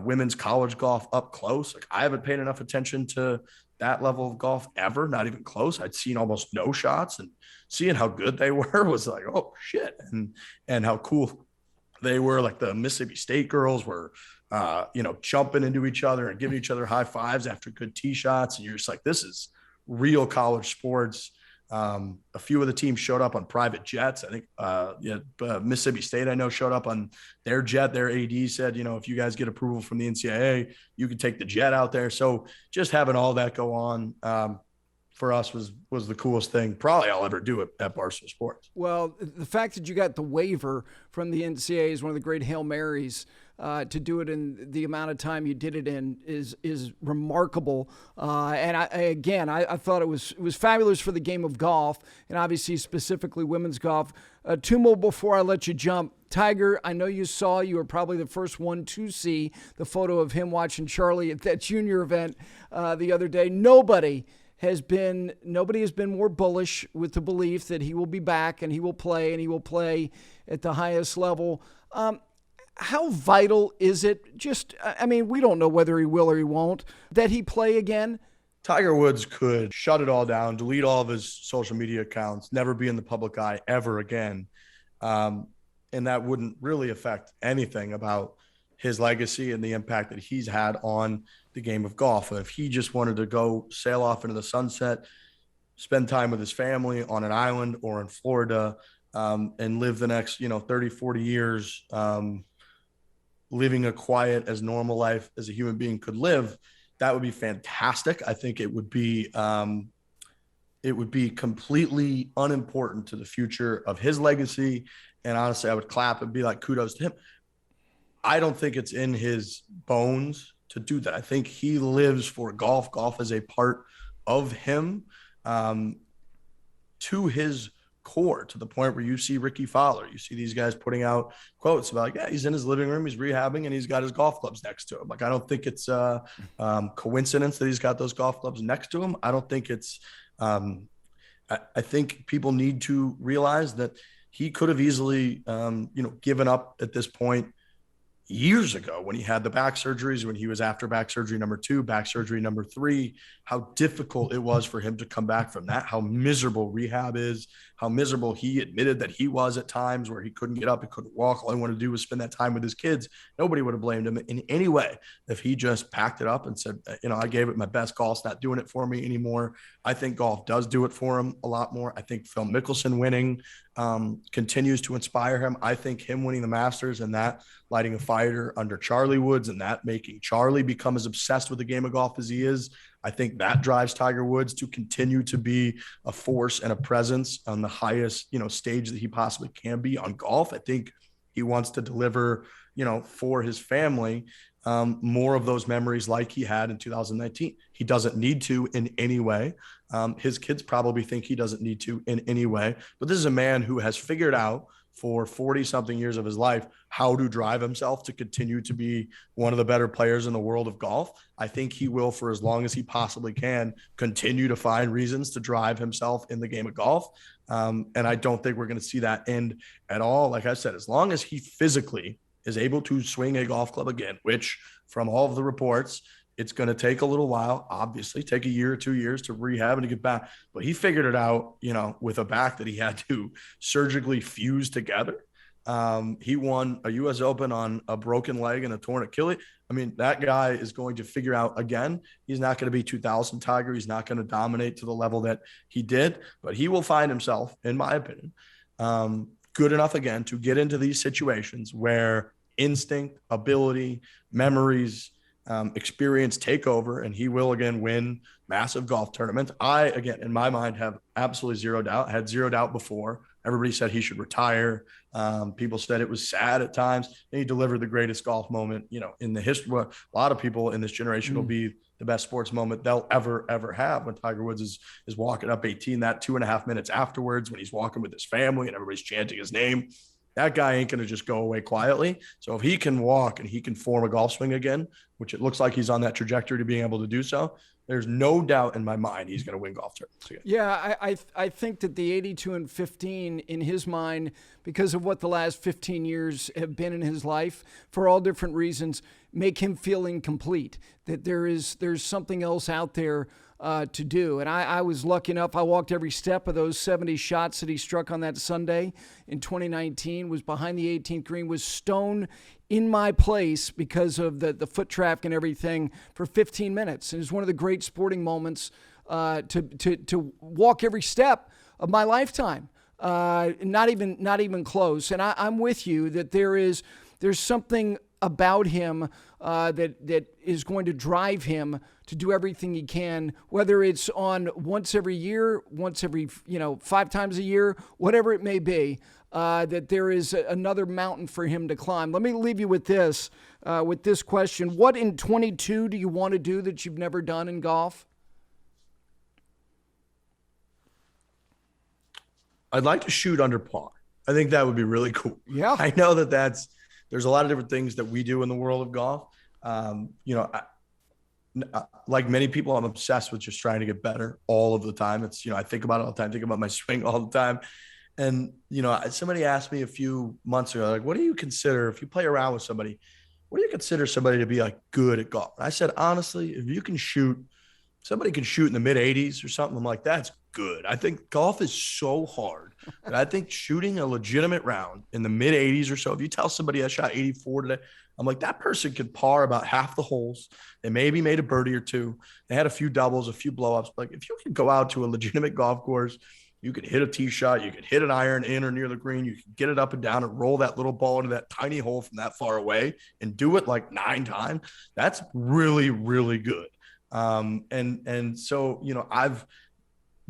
women's college golf up close. Like I haven't paid enough attention to that level of golf ever, not even close. I'd seen almost no shots, and seeing how good they were was like, oh shit. And how cool they were. Like the Mississippi State girls were, jumping into each other and giving each other high fives after good tee shots. And you're just like, this is real college sports. A few of the teams showed up on private jets. I think Mississippi State, I know, showed up on their jet. Their AD said, if you guys get approval from the NCAA, you can take the jet out there. So just having all that go on for us was the coolest thing probably I'll ever do at Barstool Sports. Well, the fact that you got the waiver from the NCAA is one of the great Hail Marys. To do it in the amount of time you did it in is remarkable. And I thought it was fabulous for the game of golf, and obviously specifically women's golf. Two more before I let you jump. Tiger, I know you were probably the first one to see the photo of him watching Charlie at that junior event the other day. Nobody has been more bullish with the belief that he will be back and he will play at the highest level. How vital is it? We don't know whether he will or he won't, that he play again? Tiger Woods could shut it all down, delete all of his social media accounts, never be in the public eye ever again. And that wouldn't really affect anything about his legacy and the impact that he's had on the game of golf. If he just wanted to go sail off into the sunset, spend time with his family on an island or in Florida, and live the next, 30, 40 years, living a quiet, as normal life as a human being could live, that would be fantastic. I think it would be completely unimportant to the future of his legacy. And honestly, I would clap and be like, kudos to him. I don't think it's in his bones to do that. I think he lives for golf. Golf is a part of him, to his core, to the point where you see Ricky Fowler, you see these guys putting out quotes about, like, yeah, he's in his living room, he's rehabbing, and he's got his golf clubs next to him. Like, I don't think it's a coincidence that he's got those golf clubs next to him. I don't think it's I think people need to realize that he could have easily, given up at this point years ago when he had the back surgeries, when he was after back surgery number 2, back surgery number 3, how difficult it was for him to come back from that, how miserable rehab is, how miserable he admitted that he was at times, where he couldn't get up, he couldn't walk. All he wanted to do was spend that time with his kids. Nobody would have blamed him in any way if he just packed it up and said, I gave it my best. Golf's not doing it for me anymore. I think golf does do it for him a lot more. I think Phil Mickelson winning continues to inspire him. I think him winning the Masters and that lighting a fire under Charlie Woods and that making Charlie become as obsessed with the game of golf as he is, I think that drives Tiger Woods to continue to be a force and a presence on the highest, stage that he possibly can be on golf. I think he wants to deliver, for his family, more of those memories like he had in 2019. He doesn't need to in any way. His kids probably think he doesn't need to in any way, but this is a man who has figured out for 40 something years of his life how to drive himself to continue to be one of the better players in the world of golf. I think he will, for as long as he possibly can, continue to find reasons to drive himself in the game of golf. And I don't think we're going to see that end at all. Like I said, as long as he physically is able to swing a golf club again, which from all of the reports, it's going to take a little while, obviously take a year or 2 years to rehab and to get back. But he figured it out, with a back that he had to surgically fuse together. He won a U.S. Open on a broken leg and a torn Achilles. I mean, that guy is going to figure out again. He's not going to be 2000 Tiger. He's not going to dominate to the level that he did, but he will find himself, in my opinion, good enough again to get into these situations where instinct, ability, memories, experience take over, and he will again win massive golf tournaments. I, again, in my mind, have absolutely zero doubt. I had zero doubt before. Everybody said he should retire. People said it was sad at times. And he delivered the greatest golf moment, in the history. Well, a lot of people in this generation will be the best sports moment they'll ever have when Tiger Woods is walking up 18, that 2.5 minutes afterwards when he's walking with his family and everybody's chanting his name. That guy ain't going to just go away quietly. So if he can walk and he can form a golf swing again, which it looks like he's on that trajectory to being able to do so, there's no doubt in my mind he's going to win golf tournaments again. Yeah, I think that the 82-15 in his mind, because of what the last 15 years have been in his life, for all different reasons, make him feel incomplete, that there's something else out there to do. And I was lucky enough, I walked every step of those 70 shots that he struck on that Sunday in 2019, was behind the 18th green, was stone in my place because of the foot traffic and everything for 15 minutes. And it was one of the great sporting moments to walk every step of my lifetime. Not even close. And I'm with you that there's something about him that is going to drive him to do everything he can, whether it's on once every year, once every 5 times a year, whatever it may be. That there is another mountain for him to climb. Let me leave you with this question: what in 22 do you want to do that you've never done in golf? I'd like to shoot under par. I think that would be really cool. Yeah. I know there's a lot of different things that we do in the world of golf. Like many people, I'm obsessed with just trying to get better all of the time. It's, I think about it all the time, think about my swing all the time. And, somebody asked me a few months ago, like, what do you consider, if you play around with somebody, what do you consider somebody to be like good at golf? And I said, honestly, if you can shoot somebody can shoot in the mid 80s or something, I'm like, that's good. I think golf is so hard. And I think shooting a legitimate round in the mid 80s or so, if you tell somebody I shot 84 today, I'm like, that person could par about half the holes. They maybe made a birdie or two. They had a few doubles, a few blowups. Like, if you could go out to a legitimate golf course, you could hit a tee shot, you could hit an iron in or near the green, you could get it up and down and roll that little ball into that tiny hole from that far away and do it like 9 times. That's really, really good. And so, you know, I've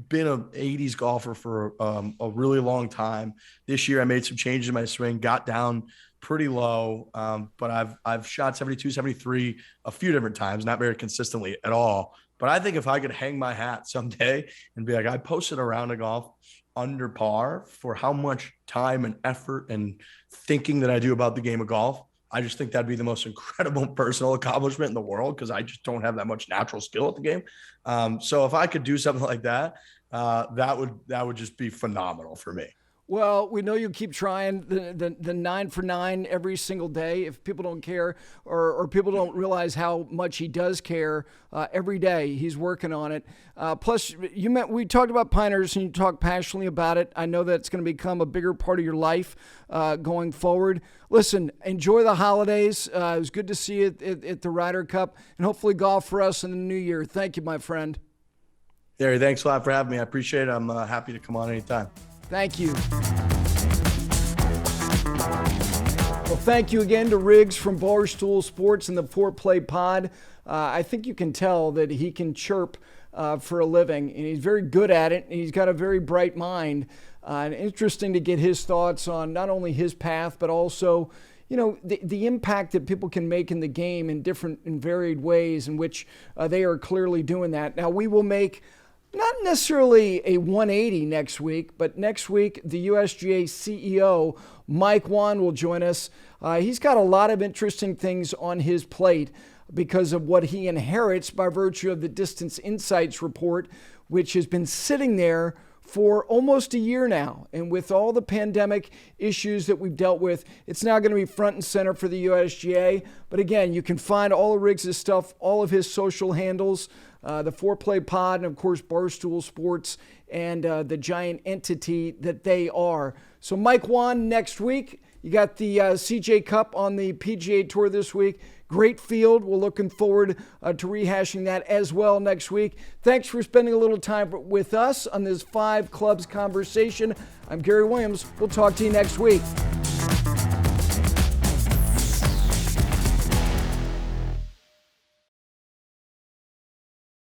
been an 80s golfer for a really long time. This year I made some changes in my swing, got down pretty low, but I've shot 72, 73 a few different times, not very consistently at all. But I think if I could hang my hat someday and be like, I posted a round of golf under par for how much time and effort and thinking that I do about the game of golf, I just think that'd be the most incredible personal accomplishment in the world, because I just don't have that much natural skill at the game. So if I could do something like that, that would just be phenomenal for me. Well, we know you keep trying the 9 for 9 every single day. If people don't care or people don't realize how much he does care, every day he's working on it. Plus, we talked about Pinehurst and you talked passionately about it. I know that it's going to become a bigger part of your life going forward. Listen, enjoy the holidays. It was good to see you at the Ryder Cup, and hopefully golf for us in the new year. Thank you, my friend. Gary, thanks a lot for having me. I appreciate it. I'm happy to come on anytime. Thank you. Well, thank you again to Riggs from Barstool Sports and the Fore Play Pod. I think you can tell that he can chirp for a living, and he's very good at it, and he's got a very bright mind. And interesting to get his thoughts on not only his path, but also, you know, the impact that people can make in the game in different and varied ways in which they are clearly doing that. Now, we will make not necessarily a 180 next week, but next week, the USGA CEO, Mike Wan, will join us. He's got a lot of interesting things on his plate because of what he inherits by virtue of the Distance Insights report, which has been sitting there for almost a year now. And with all the pandemic issues that we've dealt with, it's now going to be front and center for the USGA. But again, you can find all of Riggs' stuff, all of his social handles, the Fore Play Pod, and of course Barstool Sports, and the giant entity that they are. So Mike Wan next week. You got the CJ Cup on the PGA Tour this week. Great field. We're looking forward to rehashing that as well next week. Thanks for spending a little time with us on this 5 Clubs conversation. I'm Gary Williams. We'll talk to you next week.